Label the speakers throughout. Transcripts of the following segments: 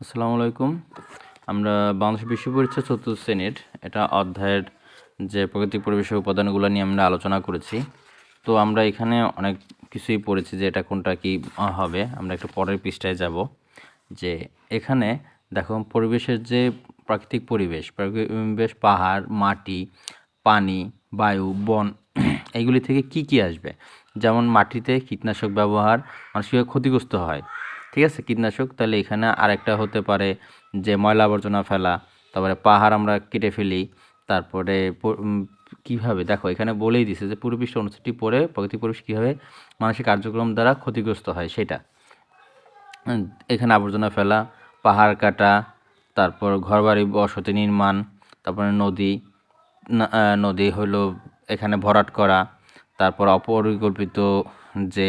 Speaker 1: আসসালামু আলাইকুম। আমরা বাংলাদেশ বিশ্ব পরিচয় ৪র্থ শ্রেণীর এটা অধ্যায়ের যে প্রাকৃতিক পরিবেশের উপাদানগুলো নিয়ে আমরা আলোচনা করেছি। তো আমরা এখানে অনেক কিছুই পড়েছি যে এটা কোনটা কি হবে। আমরা একটু পরের পৃষ্ঠায় যাব। যে এখানে দেখো পরিবেশের যে প্রাকৃতিক পরিবেশ পাহাড়, মাটি, পানি, বায়ু, বন এগুলি থেকে কি আসবে? যেমন মাটিতে কীটনাশক ব্যবহার মানুষ কীভাবে ক্ষতিগ্রস্ত হয়, ঠিক আছে, কীটনাশক। তাহলে এখানে আরেকটা হতে পারে যে ময়লা আবর্জনা ফেলা, তারপরে পাহাড় আমরা কেটে ফেলি, তারপরে কীভাবে দেখো এখানে বলেই দিছে যে পরিবেশ অনুচ্ছেদটি পড়ে প্রাকৃতিক পরিবেশ কীভাবে মানসিক কার্যক্রম দ্বারা ক্ষতিগ্রস্ত হয় সেটা। এখানে আবর্জনা ফেলা, পাহাড় কাটা, তারপর ঘরবাড়ি বসতি নির্মাণ, তারপরে নদী হলো এখানে ভরাট করা, তারপর অপরিকল্পিত যে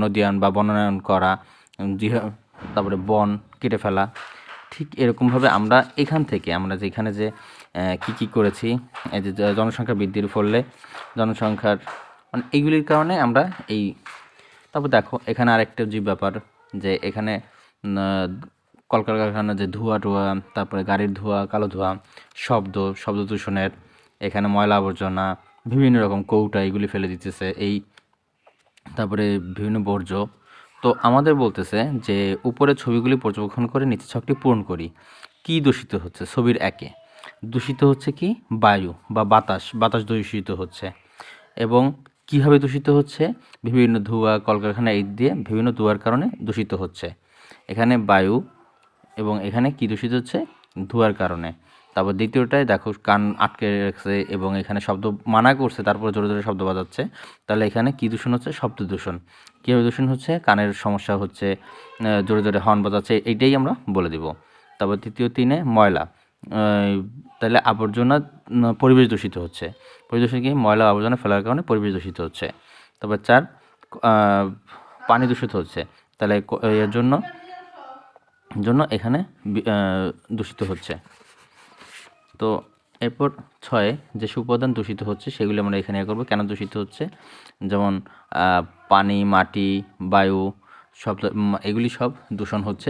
Speaker 1: নদীয়ান বা বনায়ন করা, তারপরে বন কেটে ফেলা। ঠিক এরকমভাবে আমরা এখান থেকে আমরা যে এখানে যে কী করেছি, এই যে জনসংখ্যা বৃদ্ধির ফলে জনসংখ্যার মানে এইগুলির কারণে আমরা এই। তারপর দেখো এখানে আরেকটা যে ব্যাপার যে এখানে কলকারখানার যে ধোঁয়া, তারপরে গাড়ির ধোঁয়া, কালো ধোঁয়া, শব্দ দূষণের, এখানে ময়লা আবর্জনা, বিভিন্ন রকম কৌটা এগুলি ফেলে দিতেছে এই, তারপরে বিভিন্ন বর্জ্য। তো আমাদের বলতেছে যে উপরের ছবিগুলি পর্যবেক্ষণ করে নিচের ছকটি পূরণ করি। কি দূষিত হচ্ছে? ছবির 1-এ দূষিত হচ্ছে কি বায়ু বা বাতাস দূষিত হচ্ছে। এবং কীভাবে দূষিত হচ্ছে? বিভিন্ন ধোঁয়া, কলকারখানা এই দিয়ে বিভিন্ন ধোঁয়ার কারণে দূষিত হচ্ছে এখানে বায়ু। এবং এখানে কি দূষিত হচ্ছে? ধোঁয়ার কারণে। তারপর দ্বিতীয়টায় দেখো কান আটকে রাখছে এবং এখানে শব্দ মানা করছে, তারপরে জোরে শব্দ বাজাচ্ছে। তাহলে এখানে কি দূষণ হচ্ছে? শব্দ দূষণ। কীভাবে দূষণ হচ্ছে? কানের সমস্যা হচ্ছে, জোরে হর্ন বাজাচ্ছে, এইটাই আমরা বলে দিব। তারপর তৃতীয় 3-এ ময়লা, তাহলে আবর্জনা পরিবেশ দূষিত হচ্ছে। পরিবেশ দূষিত কি? ময়লা আবর্জনা ফেলার কারণে পরিবেশ দূষিত হচ্ছে। তারপর 4 পানি দূষিত হচ্ছে। তাহলে এর জন্য এখানে দূষিত হচ্ছে। তো এরপর 6 যেসব উপাদান দূষিত হচ্ছে সেগুলি আমরা এখানে করব। কেন দূষিত হচ্ছে? যেমন পানি, মাটি, বায়ু সব এগুলি সব দূষণ হচ্ছে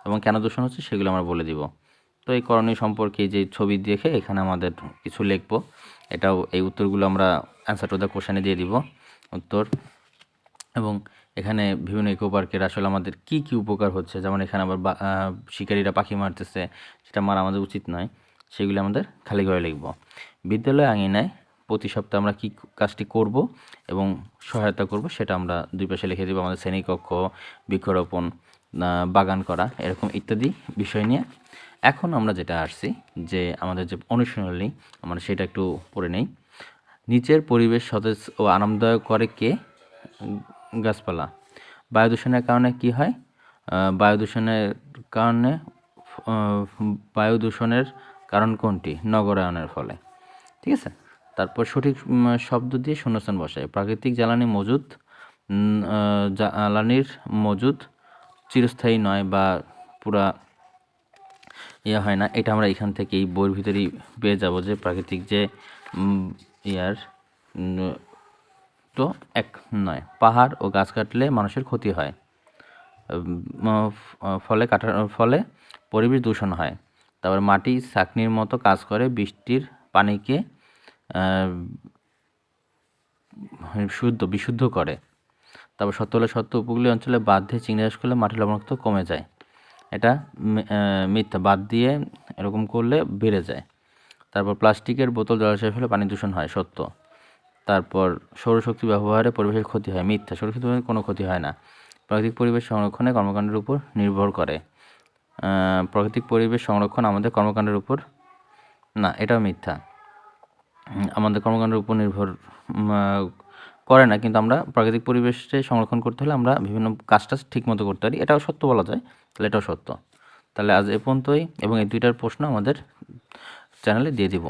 Speaker 1: এবং কেন দূষণ হচ্ছে সেগুলো আমরা বলে দিব। তো এই করণীয় সম্পর্কে যে ছবি দেখে এখানে আমাদের কিছু লিখব। এটাও এই উত্তরগুলো আমরা অ্যান্সার টু দ্য কোশ্চেনে দিয়ে দিব উত্তর। এবং এখানে বিভিন্ন ইকো পার্কের আসলে আমাদের কি উপকার হচ্ছে, যেমন এখানে আবার শিকারীরা পাখি মারতেছে, সেটা মারা আমাদের উচিত নয়, সেগুলি আমাদের খালি করে লিখব। বিদ্যালয় আঙিনায় প্রতি সপ্তাহে আমরা কী কাজটি করব এবং সহায়তা করব সেটা আমরা 2 পাশে লিখে দেব। আমাদের শ্রেণীকক্ষ, বৃক্ষরোপণ, বাগান করা, এরকম ইত্যাদি বিষয় নিয়ে। এখন আমরা যেটা আসছি যে আমাদের যে অনুশীলনী আমরা সেটা একটু পড়ে নেই। নিচের পরিবেশ সতেজ ও আরামদায়ক করে কে? গাছপালা। বায়ু দূষণের কারণে কি হয়? বায়ু দূষণের কারণ কোনটি? নগরায়নের ফলে, ঠিক আছে। তারপর সঠিক শব্দ দিয়ে শূন্যস্থান বসায়। প্রাকৃতিক জ্বালানির মজুদ চিরস্থায়ী নয় বা পুরা হয় না। এটা আমরা এখান থেকেই বইয়ের ভিতরেই পেয়ে যাব যে প্রাকৃতিক যে তো এক নয়। পাহাড় ও গাছ কাটলে মানুষের ক্ষতি হয়, ফলে পরিবেশ দূষণ হয়। তারপর মাটি ছাঁকনির মতো কাজ করে, বৃষ্টির পানিকে বিশুদ্ধ করে। তারপর সত্য উপকূলীয় অঞ্চলে বাঁধ দিয়ে চিংড়ি চাষ করলে মাটির লবণাক্ত কমে যায়। এটা মিথ্যা, বাদ দিয়ে এরকম করলে বেড়ে যায়। তারপর প্লাস্টিকের বোতল জলাশয় ফেলে পানি দূষণ হয়, সত্য। তারপর সৌরশক্তি ব্যবহারে পরিবেশের ক্ষতি হয়, মিথ্যা। সৌরশক্তি ব্যবহারে কোনো ক্ষতি হয় না। প্রাকৃতিক পরিবেশ সংরক্ষণে কর্মকাণ্ডের উপর নির্ভর করে। প্রাকৃতিক পরিবেশ সংরক্ষণ আমাদের কর্মকাণ্ডের উপর না, এটাও মিথ্যা। আমাদের কর্মকাণ্ডের উপর নির্ভর করে না, কিন্তু আমরা প্রাকৃতিক পরিবেশকে সংরক্ষণ করতে হলে আমরা বিভিন্ন কাজটা ঠিকমতো করতে পারি, এটাও সত্য বলা যায়। তাহলে এটাও সত্য। তাহলে আজ এ পর্যন্তই এবং এই 2টার প্রশ্ন আমাদের চ্যানেলে দিয়ে দিব।